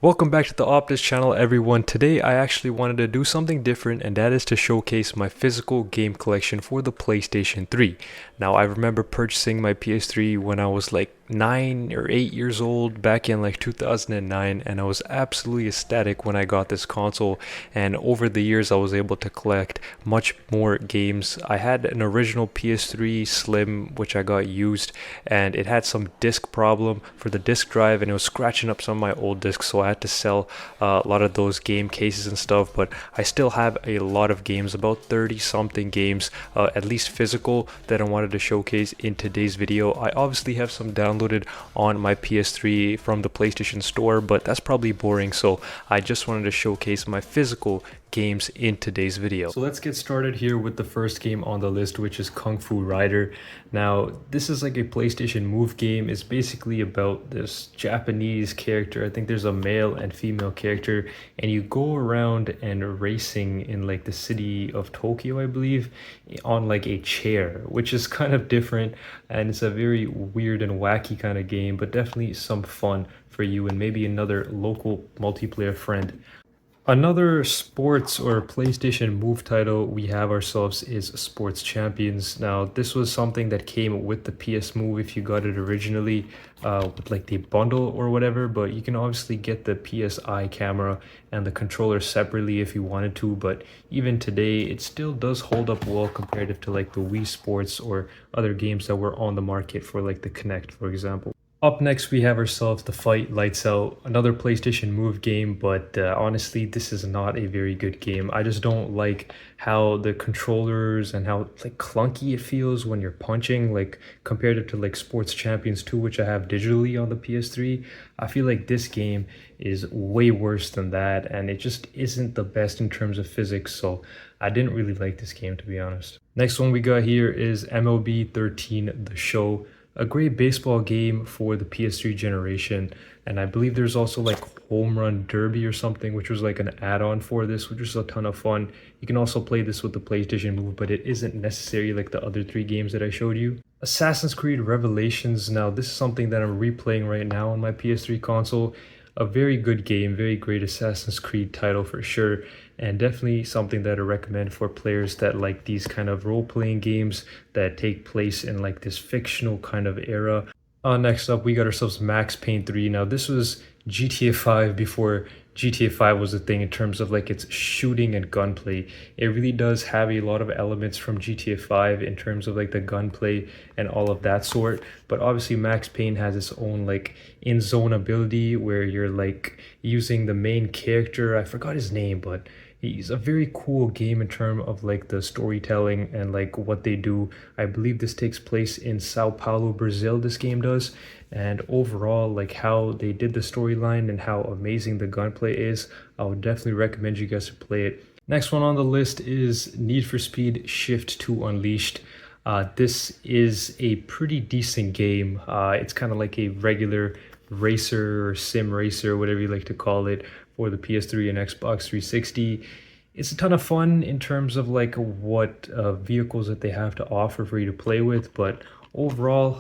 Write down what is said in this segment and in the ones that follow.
Welcome back to the Optus channel, everyone. Today I actually wanted to do something different, and that is to showcase my physical game collection for the PlayStation 3. Now, I remember purchasing my PS3 when I was like 9 or 8 years old back in like 2009, and I was absolutely ecstatic when I got this console. And over the years I was able to collect much more games. I had an original PS3 Slim which I got used, and it had some disk problem for the disk drive, and it was scratching up some of my old discs, so I had to sell a lot of those game cases and stuff. But I still have a lot of games, about 30 something games, at least physical, that I wanted to showcase in today's video. I obviously have some downloaded on my PS3 from the PlayStation Store, but that's probably boring, so I just wanted to showcase my physical games in today's video. So let's get started here with the first game on the list, which is Kung Fu Rider. Now, this is like a PlayStation Move game. It's basically about this Japanese character. I think there's a male and female character, and you go around and racing in like the city of Tokyo, I believe, on like a chair, which is kind of different, and it's a very weird and wacky kind of game, but definitely some fun for you and maybe another local multiplayer friend. Another sports or PlayStation Move title we have ourselves is Sports Champions. Now, this was something that came with the PS Move if you got it originally with like the bundle or whatever, but you can obviously get the PSI camera and the controller separately if you wanted to. But even today, it still does hold up well comparative to like the Wii Sports or other games that were on the market for like the Kinect, for example. Up next, we have ourselves The Fight Lights Out, another PlayStation Move game, but honestly, this is not a very good game. I just don't like how the controllers and how like clunky it feels when you're punching, like compared it to like Sports Champions 2, which I have digitally on the PS3. I feel like this game is way worse than that, and it just isn't the best in terms of physics, so I didn't really like this game, to be honest. Next one we got here is MLB 13 The Show, a great baseball game for the PS3 generation. And I believe there's also like Home Run Derby or something, which was like an add-on for this, which was a ton of fun. You can also play this with the PlayStation Move, but it isn't necessary like the other three games that I showed you. Assassin's Creed Revelations. Now, this is something that I'm replaying right now on my PS3 console. A very good game, very great Assassin's Creed title for sure, and definitely something that I recommend for players that like these kind of role-playing games that take place in like this fictional kind of era. Next up, we got ourselves Max Payne 3. Now, this was GTA 5 before GTA 5 was a thing in terms of like its shooting and gunplay. It really does have a lot of elements from GTA 5 in terms of like the gunplay and all of that sort. But obviously, Max Payne has its own like in-zone ability where you're like using the main character. I forgot his name, but he's a very cool game in terms of like the storytelling and like what they do. I believe this takes place in Sao Paulo, Brazil, this game does. And overall, like how they did the storyline and how amazing the gunplay is, I would definitely recommend you guys to play it. Next one on the list is Need for Speed Shift 2 Unleashed. This is a pretty decent game. It's kind of like a regular racer or sim racer, whatever you like to call it, for the PS3 and Xbox 360. It's a ton of fun in terms of like what vehicles that they have to offer for you to play with, but overall,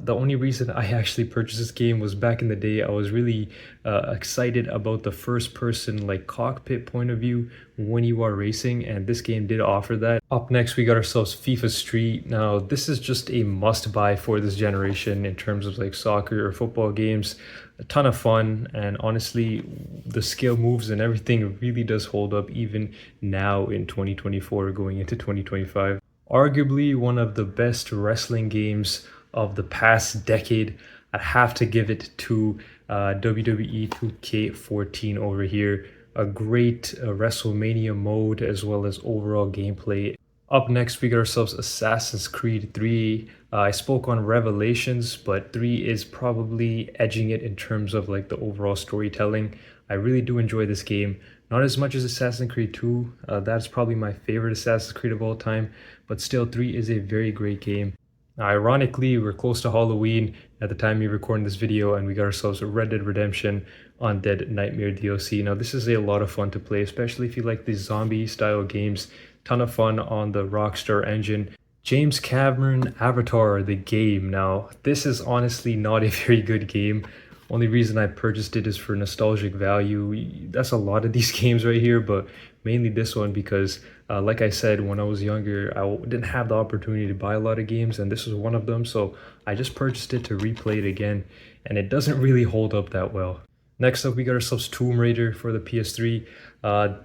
the only reason I actually purchased this game was back in the day. I was really excited about the first person like cockpit point of view when you are racing, and this game did offer that. Up next, we got ourselves FIFA Street. Now, this is just a must buy for this generation in terms of like soccer or football games. A ton of fun, and honestly, the skill moves and everything really does hold up even now in 2024 going into 2025. Arguably one of the best wrestling games of the past decade. I'd have to give it to WWE 2K14 over here. A great WrestleMania mode as well as overall gameplay. Up next, we got ourselves Assassin's Creed 3. I spoke on Revelations, but 3 is probably edging it in terms of like the overall storytelling. I really do enjoy this game. Not as much as Assassin's Creed 2. That's probably my favorite Assassin's Creed of all time, but still 3 is a very great game. Now, ironically, we're close to Halloween at the time you're recording this video, and we got ourselves a Red Dead Redemption Undead Nightmare DLC. Now, this is a lot of fun to play, especially if you like these zombie style games. Ton of fun on the Rockstar engine. James Cameron Avatar, the game. Now, this is honestly not a very good game. Only reason I purchased it is for nostalgic value. That's a lot of these games right here, but mainly this one because, like I said, when I was younger, didn't have the opportunity to buy a lot of games, and this was one of them. So I just purchased it to replay it again, and it doesn't really hold up that well. Next up, we got ourselves Tomb Raider for the PS3.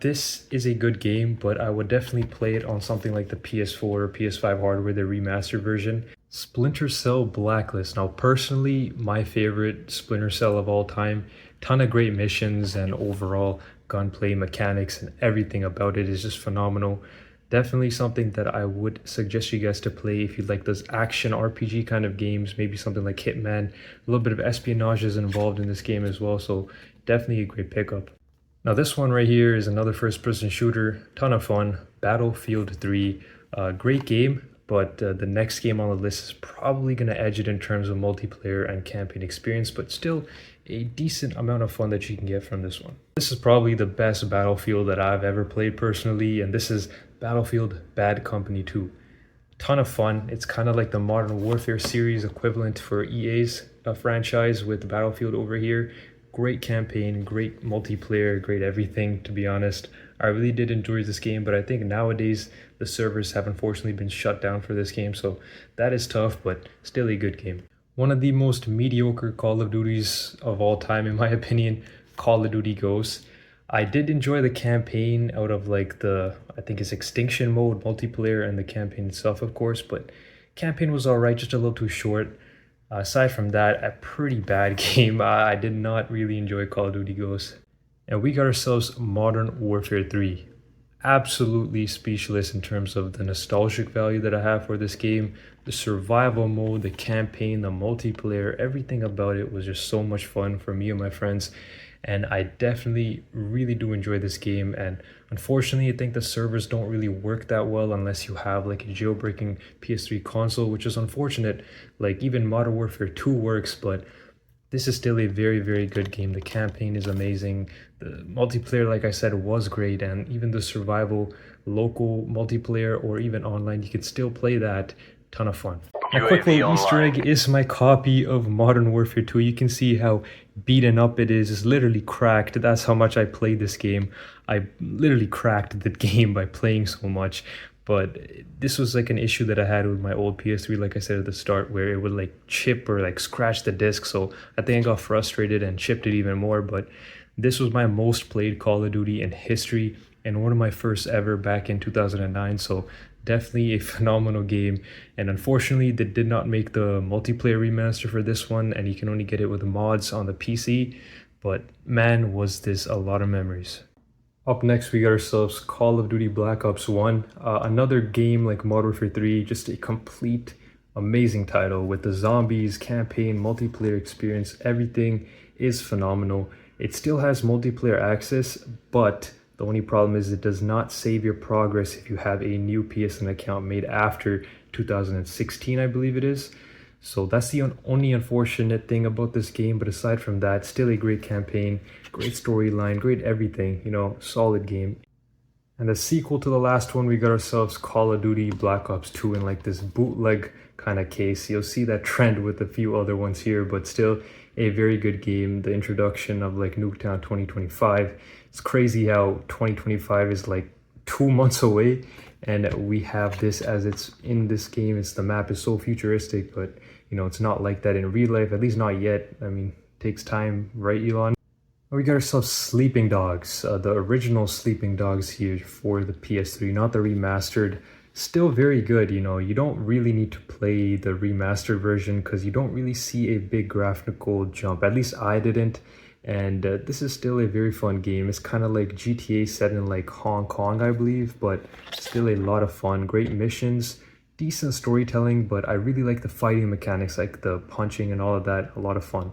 This is a good game, but I would definitely play it on something like the PS4 or PS5 hardware, the remastered version. Splinter Cell Blacklist. Now, personally, my favorite Splinter Cell of all time. Ton of great missions and overall gunplay mechanics and everything about it is just phenomenal. Definitely something that I would suggest you guys to play if you like those action RPG kind of games, maybe something like Hitman. A little bit of espionage is involved in this game as well, so definitely a great pickup. Now this one right here is another first-person shooter, ton of fun, Battlefield 3. Great game, but the next game on the list is probably going to edge it in terms of multiplayer and campaign experience, but still a decent amount of fun that you can get from this one. This is probably the best Battlefield that I've ever played personally, and this is Battlefield Bad Company 2. Ton of fun. It's kind of like the Modern Warfare series equivalent for EA's franchise with Battlefield over here. Great campaign, great multiplayer, great everything, to be honest. I really did enjoy this game, but I think nowadays the servers have unfortunately been shut down for this game, so that is tough, but still a good game. One of the most mediocre Call of Duties of all time, in my opinion, Call of Duty Ghosts. I did enjoy the campaign out of like I think it's Extinction mode, multiplayer, and the campaign itself, of course, but campaign was alright, just a little too short. Aside from that, a pretty bad game. I did not really enjoy Call of Duty Ghosts. And we got ourselves Modern Warfare 3. Absolutely speechless in terms of the nostalgic value that I have for this game. The survival mode, the campaign, the multiplayer, everything about it was just so much fun for me and my friends. And I definitely really do enjoy this game, and unfortunately I think the servers don't really work that well unless you have like a jailbreaking PS3 console, which is unfortunate. Like even Modern Warfare 2 works, but this is still a very good game. The campaign is amazing, the multiplayer, like I said, was great, and even the survival local multiplayer or even online, you could still play that. Ton of fun. A quick little Easter egg is my copy of Modern Warfare 2. You can see how beaten up it is. It's literally cracked. That's how much I played this game. I literally cracked the game by playing so much. But this was like an issue that I had with my old PS3, like I said at the start, where it would like chip or like scratch the disc. So I think I got frustrated and chipped it even more. But this was my most played Call of Duty in history and one of my first ever back in 2009. So definitely a phenomenal game, and unfortunately they did not make the multiplayer remaster for this one, and you can only get it with the mods on the PC, but man, was this a lot of memories. Up next, we got ourselves Call of Duty Black Ops 1, another game like Modern Warfare 3, just a complete amazing title with the zombies, campaign, multiplayer experience. Everything is phenomenal. It still has multiplayer access, but the only problem is it does not save your progress if you have a new PSN account made after 2016, I believe it is. So that's the only unfortunate thing about this game. But aside from that, still a great campaign, great storyline, great everything, solid game. And the sequel to the last one, we got ourselves Call of Duty Black Ops 2 in like this bootleg kind of case. You'll see that trend with a few other ones here, but still a very good game. The introduction of like Nuketown 2025. It's crazy how 2025 is like 2 months away, and we have this as it's in this game. The map is so futuristic, but it's not like that in real life, at least not yet. I mean, it takes time, right, Elon? We got ourselves Sleeping Dogs, the original Sleeping Dogs here for the PS3, not the remastered. Still very good. You don't really need to play the remastered version because you don't really see a big graphical jump. At least I didn't. And this is still a very fun game. It's kind of like GTA set in like Hong Kong, I believe, but still a lot of fun. Great missions, decent storytelling, but I really like the fighting mechanics, like the punching and all of that. A lot of fun.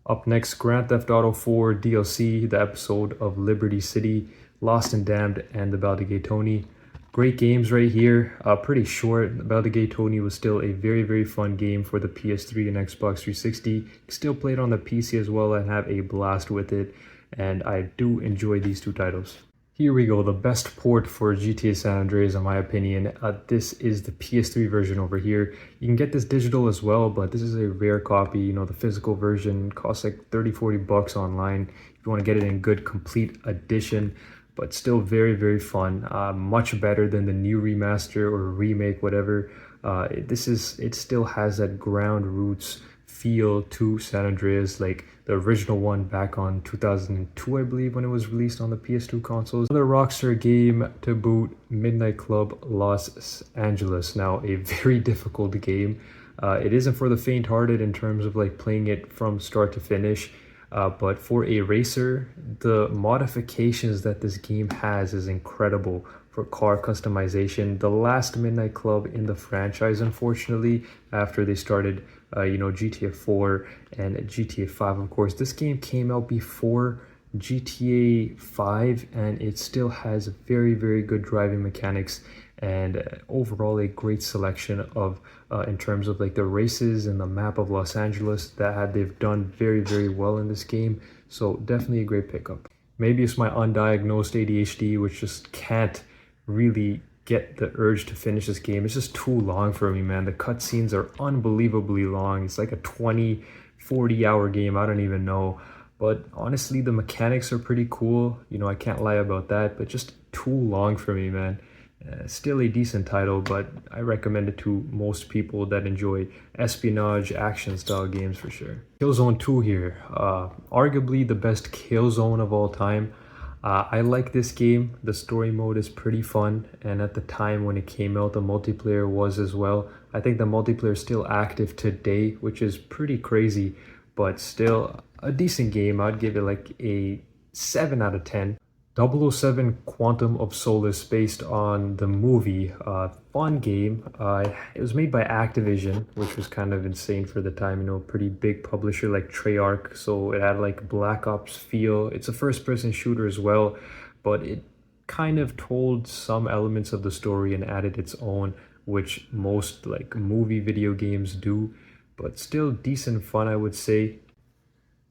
Up next, Grand Theft Auto 4 DLC, the episode of Liberty City, Lost and Damned, and the Baldigay Tony. Great games right here. Pretty short. Baldigay Tony was still a very fun game for the PS3 and Xbox 360. Still play it on the PC as well and have a blast with it. And I do enjoy these two titles. Here we go, the best port for GTA San Andreas in my opinion. This is the PS3 version over here. You can get this digital as well, but this is a rare copy. You know, the physical version costs like 30-40 bucks online if you want to get it in good complete edition, but still very, very fun. Much better than the new remaster or remake, whatever. It still has that ground roots feel to San Andreas, like the original one back on 2002, I believe, when it was released on the PS2 consoles. Another Rockstar game to boot, Midnight Club Los Angeles. Now, a very difficult game. It isn't for the faint-hearted in terms of like playing it from start to finish. But for a racer, the modifications that this game has is incredible for car customization. The last Midnight Club in the franchise, unfortunately, after they started, GTA 4 and GTA 5, of course. This game came out before GTA 5, and it still has very, very good driving mechanics and overall a great selection of in terms of like the races and the map of Los Angeles that they've done very, very well in this game. So definitely a great pickup. Maybe it's my undiagnosed ADHD, which just can't really get the urge to finish this game. It's just too long for me, man. The cutscenes are unbelievably long. It's like a 20-40 hour game. I don't even know. But honestly, the mechanics are pretty cool. I can't lie about that, but just too long for me, man. Still a decent title, but I recommend it to most people that enjoy espionage action style games for sure. Killzone 2 here, arguably the best Killzone of all time. I like this game. The story mode is pretty fun, and at the time when it came out, the multiplayer was as well. I think the multiplayer is still active today, which is pretty crazy, but still a decent game. I'd give it like a 7 out of 10. 007 Quantum of Solace, based on the movie. Fun game. It was made by Activision, which was kind of insane for the time. Pretty big publisher like Treyarch, so it had like Black Ops feel. It's a first-person shooter as well, but it kind of told some elements of the story and added its own, which most like movie video games do, but still decent fun, I would say.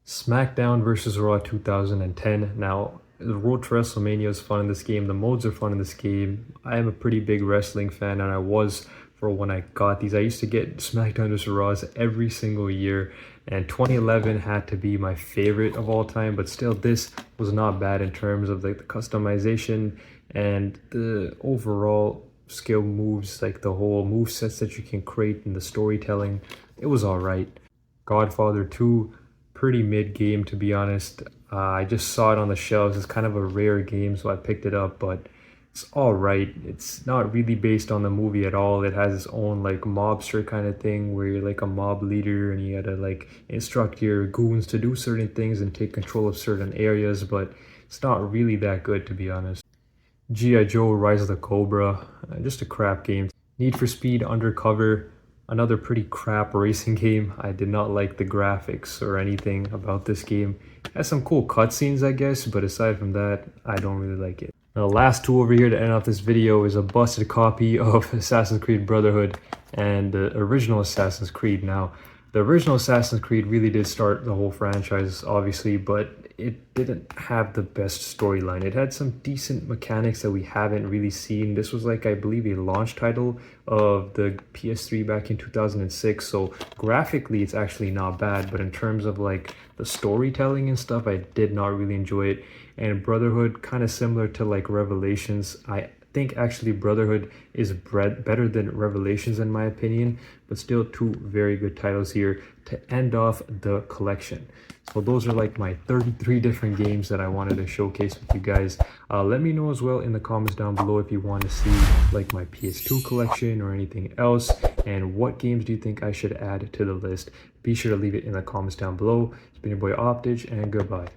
SmackDown versus Raw 2010. Now, the road to WrestleMania is fun in this game. The modes are fun in this game. I am a pretty big wrestling fan, and I was for when I got these. I used to get SmackDown vs. Raws every single year, and 2011 had to be my favorite of all time, but still this was not bad in terms of like the customization and the overall skill moves, like the whole move sets that you can create and the storytelling. It was all right. Godfather 2, pretty mid game, to be honest. I just saw it on the shelves. It's kind of a rare game, so I picked it up, but it's all right. It's not really based on the movie at all. It has its own like mobster kind of thing where you're like a mob leader and you gotta like instruct your goons to do certain things and take control of certain areas, but it's not really that good, to be honest. G.I. Joe Rise of the Cobra, just a crap game. Need for Speed Undercover, another pretty crap racing game. I did not like the graphics or anything about this game. It has some cool cutscenes, I guess, but aside from that, I don't really like it. Now, the last two over here to end off this video is a busted copy of Assassin's Creed Brotherhood and the original Assassin's Creed. Now, the original Assassin's Creed really did start the whole franchise, obviously, but it didn't have the best storyline. It had some decent mechanics that we haven't really seen. This was like, I believe, a launch title of the PS3 back in 2006, so graphically it's actually not bad, but in terms of like the storytelling and stuff, I did not really enjoy it. And Brotherhood, kind of similar to like Revelations. I think actually Brotherhood is better than Revelations in my opinion, but still two very good titles here to end off the collection. So those are like my 33 different games that I wanted to showcase with you guys. Let me know as well in the comments down below if you want to see like my PS2 collection or anything else, and what games do you think I should add to the list. Be sure to leave it in the comments down below. It's been your boy Optage, and goodbye.